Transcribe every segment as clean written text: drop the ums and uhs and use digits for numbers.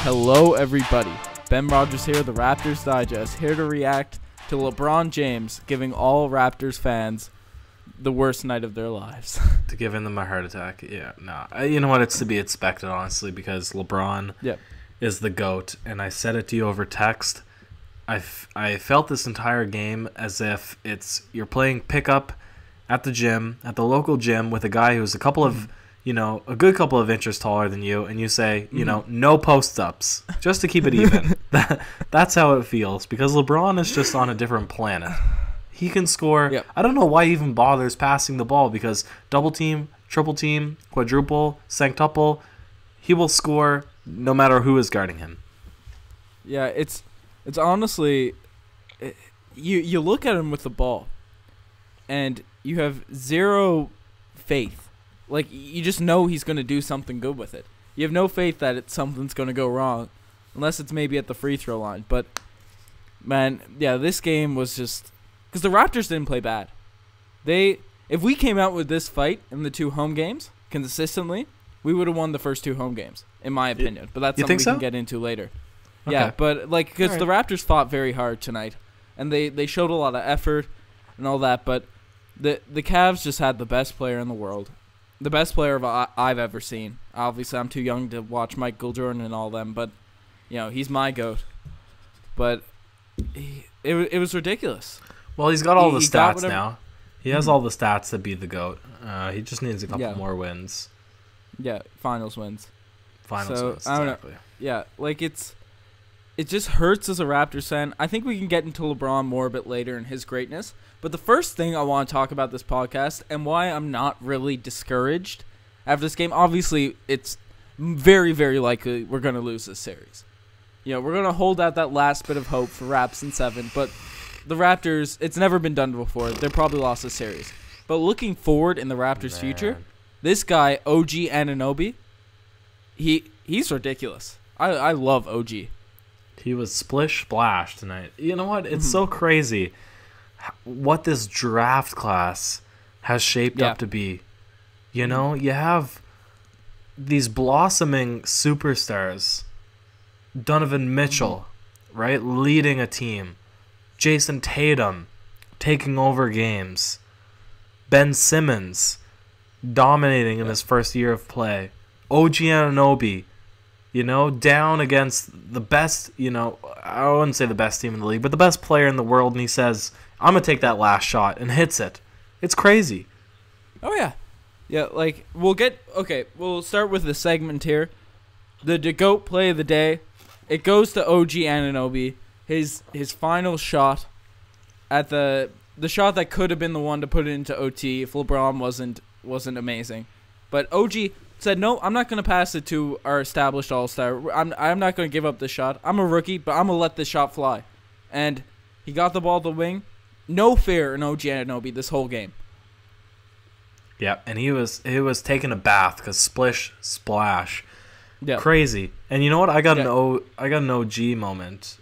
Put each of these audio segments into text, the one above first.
Hello, everybody. Ben Rogers here, the Raptors Digest, here to react to LeBron James giving all Raptors fans the worst night of their lives. To giving them a heart attack. Yeah, no. You know what? It's to be expected, honestly, because LeBron is the GOAT. And I said it to you over text. I felt this entire game as if you're playing pickup at the gym, at the local gym, with a guy who's a good couple of inches taller than you, and you say, no post-ups, just to keep it even. That's how it feels, because LeBron is just on a different planet. He can score. Yep. I don't know why he even bothers passing the ball, because double team, triple team, quadruple, centuple, he will score no matter who is guarding him. Yeah, it's honestly, you look at him with the ball, and you have zero faith. Like, you just know he's going to do something good with it. You have no faith that something's going to go wrong, unless it's maybe at the free throw line. But, man, yeah, this game was just... Because the Raptors didn't play bad. If we came out with this fight in the 2 home games consistently, we would have won the first 2 home games, in my opinion. But that's something we can get into later. Okay. Yeah, but, because the Raptors fought very hard tonight, and they showed a lot of effort and all that, but the Cavs just had the best player in the world. The best player I've ever seen. Obviously, I'm too young to watch Michael Jordan and all them, but he's my GOAT. But it was ridiculous. Well, he's got all the stats now. He has all the stats to be the GOAT. He just needs a couple more wins. Yeah, finals wins. Finals wins, exactly. I don't know. Yeah, it just hurts as a Raptors fan. I think we can get into LeBron more a bit later and his greatness. But the first thing I want to talk about this podcast and why I'm not really discouraged after this game, obviously it's very, very likely we're going to lose this series. We're going to hold out that last bit of hope for Raps in 7, but the Raptors, it's never been done before. They probably lost this series. But looking forward in the Raptors' future, this guy, OG Anunoby, he's ridiculous. I love OG. He was splish splash tonight. You know what? It's so crazy what this draft class has shaped up to be. You have these blossoming superstars. Donovan Mitchell, right, leading a team. Jason Tatum taking over games. Ben Simmons dominating in his first year of play. OG Anunoby, down against the best, I wouldn't say the best team in the league, but the best player in the world, and he says, I'm going to take that last shot, and hits it. It's crazy. Oh, yeah. Yeah, we'll start with the segment here. The GOAT play of the day. It goes to OG Anunoby. His final shot at the shot that could have been the one to put it into OT if LeBron wasn't amazing. But OG said, no, I'm not going to pass it to our established all-star. I'm not going to give up this shot. I'm a rookie, but I'm going to let this shot fly. And he got the ball to the wing. No fear in OG Anunoby this whole game. Yeah, and he was taking a bath because splish splash. Yeah. Crazy. And you know what? I got an OG moment.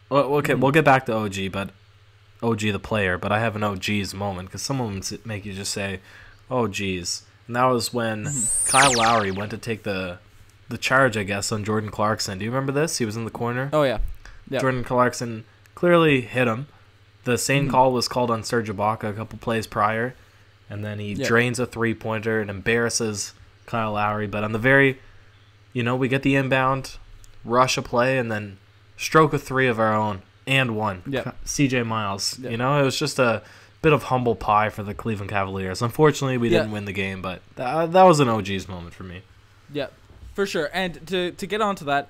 Well, okay, we'll get back to OG, but OG the player, but I have an OG's moment because some of them make you just say, "Oh geez." And that was when Kyle Lowry went to take the charge, I guess, on Jordan Clarkson. Do you remember this? He was in the corner. Oh yeah. Jordan Clarkson clearly hit him. The same call was called on Serge Ibaka a couple plays prior, and then he drains a 3-pointer and embarrasses Kyle Lowry. But on the very, we get the inbound, rush a play, and then stroke a 3 of our own and one. Yeah. CJ Miles. It was just a bit of humble pie for the Cleveland Cavaliers. Unfortunately, we didn't win the game, but that was an OG's moment for me. Yeah, for sure. And to get onto that,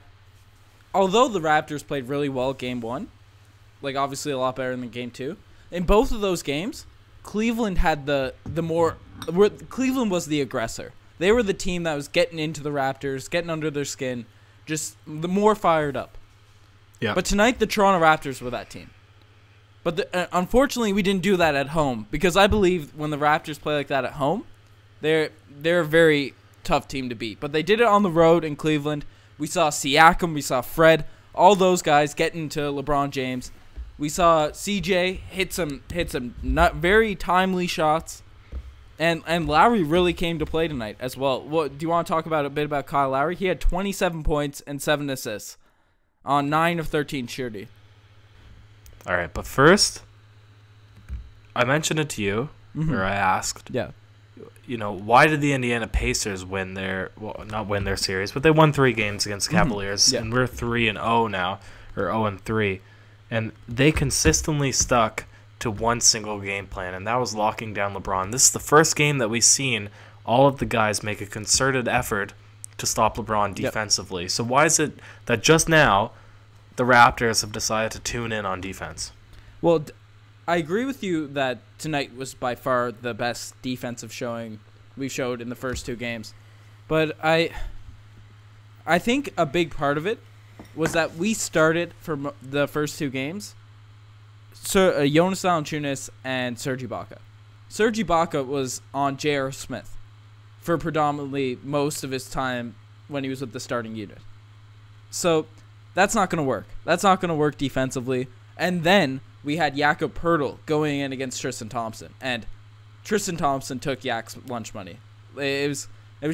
although the Raptors played really well game 1, obviously a lot better than game 2, in both of those games, Cleveland had Cleveland was the aggressor. They were the team that was getting into the Raptors, getting under their skin, just the more fired up. Yeah. But tonight, the Toronto Raptors were that team. But unfortunately, we didn't do that at home, because I believe when the Raptors play like that at home, they're a very tough team to beat. But they did it on the road in Cleveland. We saw Siakam, we saw Fred, all those guys getting to LeBron James. We saw CJ hit some not very timely shots. And Lowry really came to play tonight as well. What do you want to talk about a bit about Kyle Lowry? He had 27 points and 7 assists on 9 of 13 shooting. All right, but first, I mentioned it to you, or I asked. Yeah. Why did the Indiana Pacers win not win their series, but they won 3 games against the Cavaliers, and we're 3-0 now, or 0-3, and they consistently stuck to one single game plan, and that was locking down LeBron. This is the first game that we've seen all of the guys make a concerted effort to stop LeBron defensively. Yep. So why is it that just now the Raptors have decided to tune in on defense? Well, I agree with you that tonight was by far the best defensive showing we showed in the first 2 games. But I think a big part of it was that we started for the first 2 games Jonas Valanciunas and Serge Ibaka. Serge Ibaka was on J.R. Smith for predominantly most of his time when he was with the starting unit. So that's not going to work. That's not going to work defensively. And then we had Jakob Poeltl going in against Tristan Thompson, and Tristan Thompson took Yak's lunch money. It was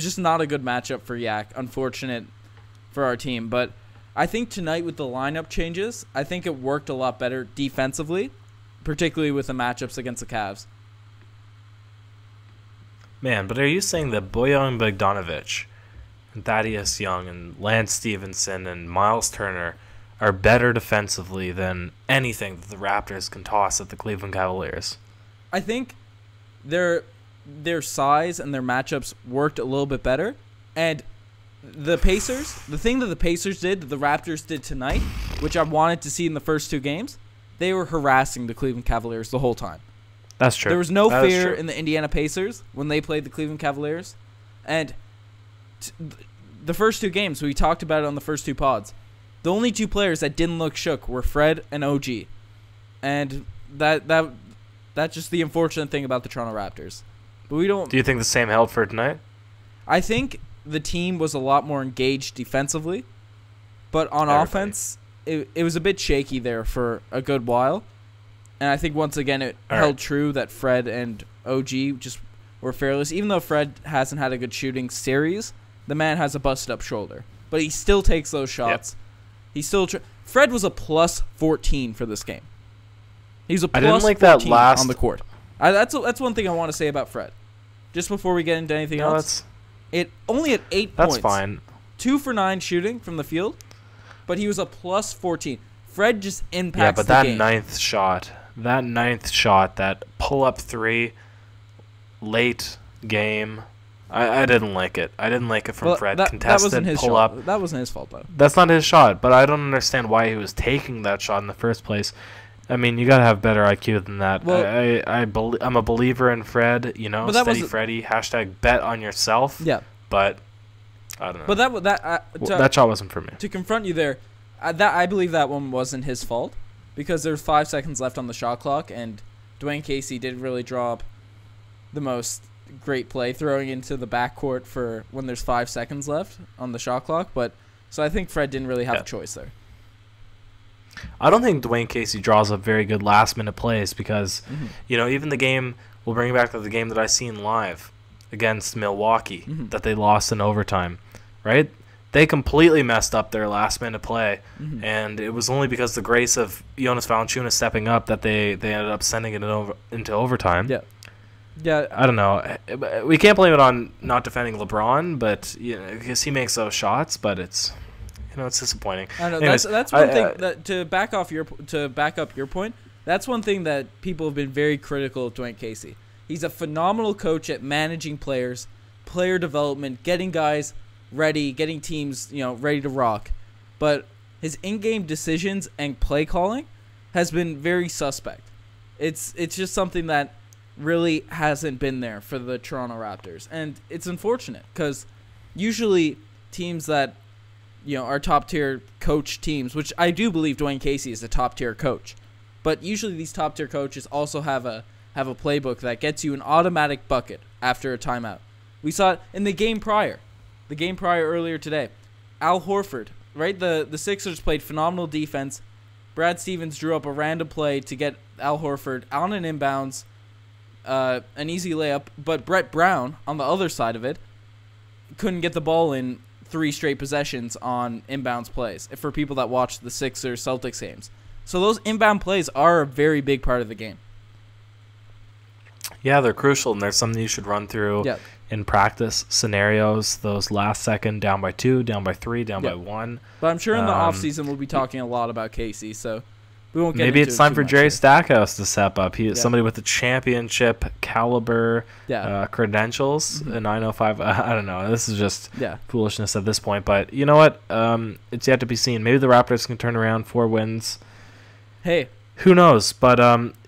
just not a good matchup for Yak. Unfortunate for our team, but I think tonight with the lineup changes, I think it worked a lot better defensively, particularly with the matchups against the Cavs. Man, but are you saying that Bojan Bogdanovic and Thaddeus Young and Lance Stevenson and Miles Turner are better defensively than anything that the Raptors can toss at the Cleveland Cavaliers? I think their size and their matchups worked a little bit better, and the thing that the Pacers did, that the Raptors did tonight, which I wanted to see in the first 2 games, they were harassing the Cleveland Cavaliers the whole time. That's true. There was no fear in the Indiana Pacers when they played the Cleveland Cavaliers. And the first 2 games, we talked about it on the first 2 pods, the only 2 players that didn't look shook were Fred and OG. And that's just the unfortunate thing about the Toronto Raptors. But we don't. Do you think the same held for tonight? I think the team was a lot more engaged defensively, but on offense, it was a bit shaky there for a good while. And I think once again it held true that Fred and OG just were fearless. Even though Fred hasn't had a good shooting series, the man has a busted up shoulder, but he still takes those shots. Yep. Fred was a plus 14 for this game. He's a plus 14 on the court. That's one thing I want to say about Fred. Just before we get into anything else. It only had 8 points. That's fine. 2 for 9 shooting from the field, but he was a plus 14. Fred just impacts the game. Yeah, but that ninth shot, that pull-up 3, late game, I didn't like it. I didn't like it from Fred. Contested pull-up. That wasn't his fault, though. That's not his shot, but I don't understand why he was taking that shot in the first place. I mean, you gotta have better IQ than that. Well, I'm a believer in Fred. Steady Freddy. # bet on yourself. Yeah. But I don't know. But that shot wasn't for me. To confront you there, I believe that one wasn't his fault, because there's 5 seconds left on the shot clock, and Dwayne Casey didn't really draw up the most great play throwing into the backcourt for when there's 5 seconds left on the shot clock. So I think Fred didn't really have a choice there. I don't think Dwayne Casey draws up very good last-minute plays because, even the game, we'll bring it back to the game that I seen live against Milwaukee that they lost in overtime, right? They completely messed up their last-minute play, and it was only because the grace of Jonas Valanciunas stepping up that they ended up sending it into overtime. Yeah. I don't know. We can't blame it on not defending LeBron, but because he makes those shots, but it's disappointing. I know. Anyways, that's one thing that to back up your point. That's one thing that people have been very critical of Dwayne Casey. He's a phenomenal coach at managing players, player development, getting guys ready, getting teams ready to rock. But his in-game decisions and play calling has been very suspect. It's just something that really hasn't been there for the Toronto Raptors, and it's unfortunate because usually teams that are top-tier coach teams, which I do believe Dwayne Casey is a top-tier coach. But usually these top-tier coaches also have a playbook that gets you an automatic bucket after a timeout. We saw it in the game prior earlier today. Al Horford, right? The Sixers played phenomenal defense. Brad Stevens drew up a random play to get Al Horford on an inbounds, an easy layup, but Brett Brown, on the other side of it, couldn't get the ball in 3 straight possessions on inbounds plays, for people that watch the Sixers-Celtics games. So those inbound plays are a very big part of the game. Yeah, they're crucial, and there's something you should run through in practice scenarios. Those last second, down by 2, down by 3, down by 1. But I'm sure in the offseason we'll be talking a lot about Casey, so we won't get maybe into it's it time too for much Jerry here. Stackhouse to step up. He is somebody with the championship caliber credentials. A 905. I don't know. This is just foolishness at this point. But you know what? It's yet to be seen. Maybe the Raptors can turn around 4 wins. Hey, who knows? But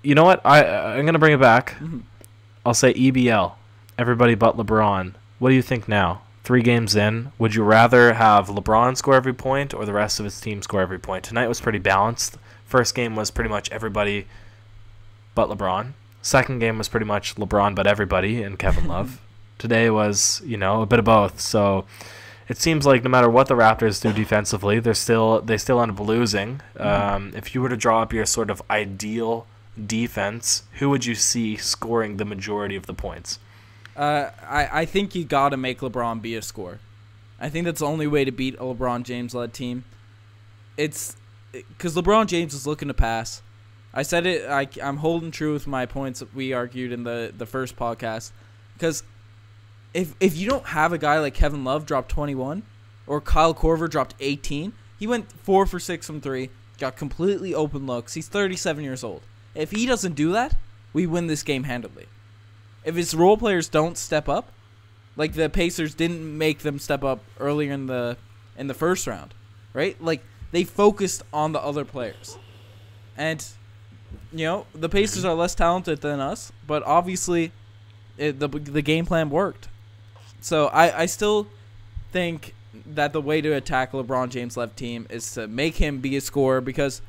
you know what? I'm gonna bring it back. I'll say EBL. Everybody but LeBron. What do you think now? 3 games in, would you rather have LeBron score every point or the rest of his team score every point? Tonight was pretty balanced. First game was pretty much everybody but LeBron. Second game was pretty much LeBron but everybody and Kevin Love. Today was, a bit of both. So it seems like no matter what the Raptors do defensively, they still end up losing. If you were to draw up your sort of ideal defense, who would you see scoring the majority of the points? I think you got to make LeBron be a scorer. I think that's the only way to beat a LeBron James-led team. It's because LeBron James is looking to pass. I said it. I'm holding true with my points that we argued in the first podcast. Because if you don't have a guy like Kevin Love drop 21 or Kyle Korver dropped 18, he went 4 for 6 from 3, got completely open looks. He's 37 years old. If he doesn't do that, we win this game handily. If his role players don't step up, like the Pacers didn't make them step up earlier in the first round, right? Like they focused on the other players, and the Pacers are less talented than us, but obviously, the game plan worked. So I still think that the way to attack LeBron James' left team is to make him be a scorer, because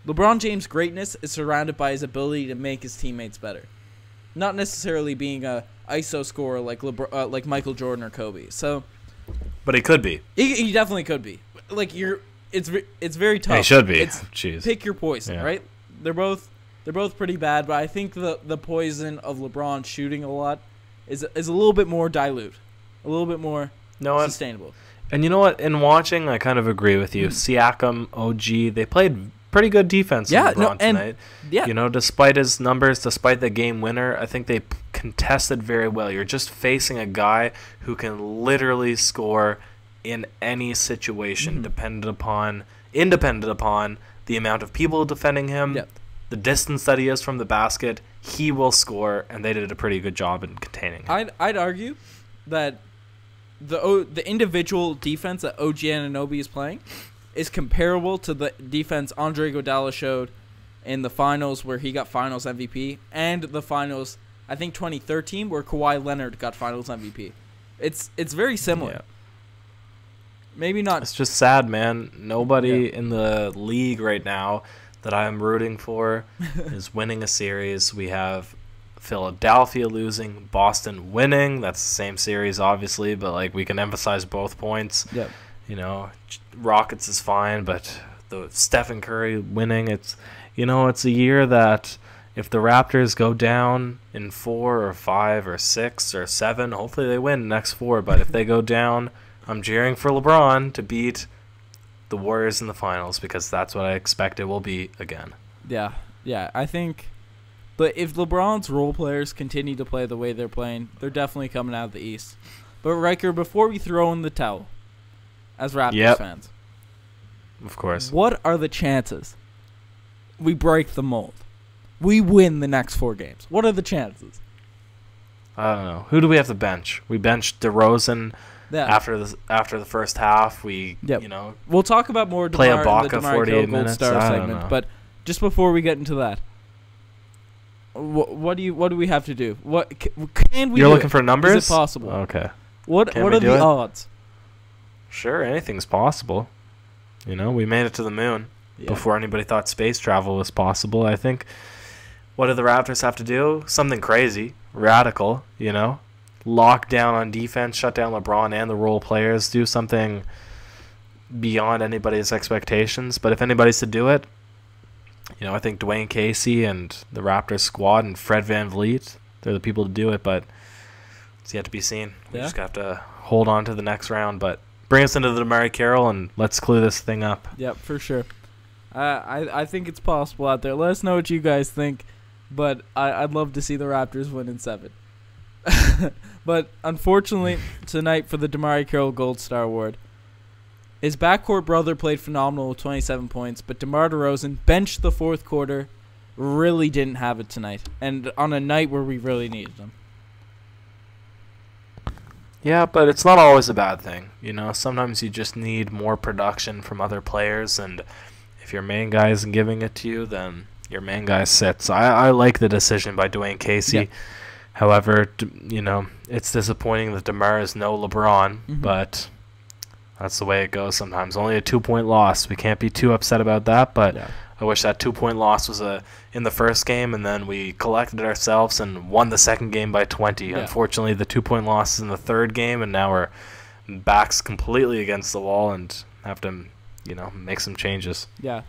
LeBron James' greatness is surrounded by his ability to make his teammates better. Not necessarily being a ISO scorer like Michael Jordan or Kobe. So, but he could be. He definitely could be. Like it's very tough. He should be. Jeez. Pick your poison, right? They're both pretty bad, but I think the poison of LeBron shooting a lot is a little bit more dilute, a little bit more sustainable. And you know what? In watching, I kind of agree with you. Siakam, OG, they played pretty good defense on LeBron tonight. Despite his numbers, despite the game winner, I think they contested very well. You're just facing a guy who can literally score in any situation, independent upon the amount of people defending him, the distance that he is from the basket. He will score, and they did a pretty good job in containing him. I'd argue that the individual defense that OG Anunoby is playing is comparable to the defense Andre Iguodala showed in the finals, where he got Finals MVP, and the finals, I think 2013, where Kawhi Leonard got Finals MVP. It's very similar. Yeah. Maybe not. It's just sad, man. Nobody in the league right now that I'm rooting for is winning a series. We have Philadelphia losing, Boston winning. That's the same series, obviously, but we can emphasize both points. Yep. Rockets is fine, but the Stephen Curry winning, it's a year that if the Raptors go down in 4 or 5 or 6 or 7, hopefully they win the next 4, but if they go down, I'm cheering for LeBron to beat the Warriors in the finals, because that's what I expect it will be again. Yeah, I think, but if LeBron's role players continue to play the way they're playing, they're definitely coming out of the East. But Ryker, before we throw in the towel, as Raptors fans, of course, what are the chances we break the mold? We win the next 4 games. What are the chances? I don't know. Who do we have to bench? We benched DeRozan after the first half. We'll talk about more play DeMar, Ibaka the 48 Gold minutes. Star segment, but just before we get into that, what do we have to do? What can we? You're do looking for numbers? Is it possible? Okay. What are the odds? Sure, anything's possible. We made it to the moon before anybody thought space travel was possible. I think, what do the Raptors have to do? Something crazy, radical, lock down on defense, shut down LeBron and the role players, do something beyond anybody's expectations. But if anybody's to do it, I think Dwayne Casey and the Raptors squad and Fred VanVleet, they're the people to do it, but it's yet to be seen. We Yeah. just have to hold on to the next round. But bring us into the DeMar Carroll, and let's clue this thing up. Yep, for sure. I think it's possible out there. Let us know what you guys think, but I'd love to see the Raptors win in 7. But unfortunately, tonight for the DeMar Carroll Gold Star Award, his backcourt brother played phenomenal with 27 points, but DeMar DeRozan benched the fourth quarter, really didn't have it tonight, and on a night where we really needed him. Yeah, but it's not always a bad thing. You know, sometimes you just need more production from other players, and if your main guy isn't giving it to you, then your main guy sits. I like the decision by Dwayne Casey. Yeah. However, you know, it's disappointing that DeMar is no LeBron, Mhm. but that's the way it goes sometimes. Only a 2-point loss. We can't be too upset about that, but Yeah. I wish that 2-point loss was in the first game, and then we collected ourselves and won the second game by 20. Yeah. Unfortunately, the 2-point loss is in the third game, and now we're backs completely against the wall and have to, you know, make some changes. Yeah.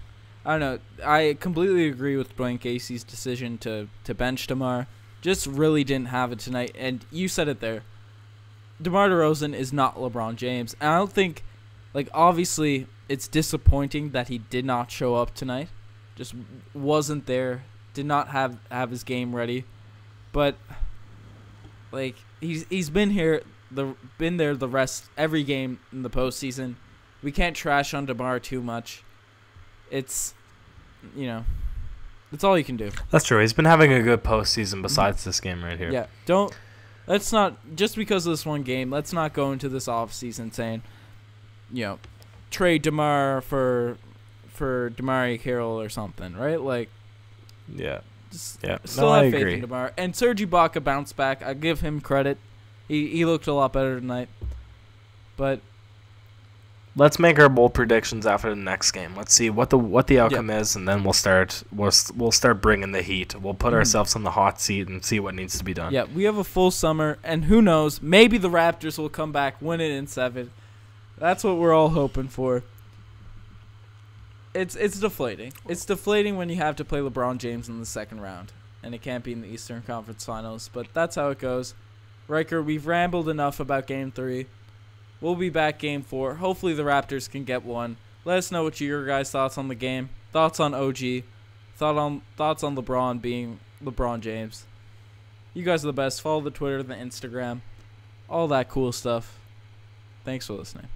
I don't know. I completely agree with Dwayne Casey's decision to bench DeMar. Just really didn't have it tonight. And you said it there. DeMar DeRozan is not LeBron James. And I don't think, like, obviously it's disappointing that he did not show up tonight. Just wasn't there. Did not have his game ready. But, like, he's been here, been there the rest, every game in the postseason. We can't trash on DeMar too much. It's, you know, that's all you can do. That's true. He's been having a good postseason besides this game right here. Yeah, let's not, just because of this one game, let's not go into this offseason saying, you know, trade DeMar for DeMar Carroll or something, right? Like, Yeah. just Yeah. still No, I have faith agree. in DeMar. And Serge Ibaka bounced back. I give him credit. He looked a lot better tonight. But Let's make our bold predictions after the next game. Let's see what the outcome is, and then we'll start bringing the heat. We'll put ourselves on the hot seat and see what needs to be done. yeah, we have a full summer, and who knows, maybe the Raptors will come back, win it in 7. That's what we're all hoping for. It's deflating. It's deflating when you have to play LeBron James in the second round, and it can't be in the Eastern Conference Finals, but that's how it goes. Riker, we've rambled enough about Game 3. We'll be back Game 4. Hopefully the Raptors can get one. Let us know what your guys' thoughts on the game. Thoughts on OG. Thoughts on LeBron being LeBron James. You guys are the best. Follow the Twitter, the Instagram. All that cool stuff. Thanks for listening.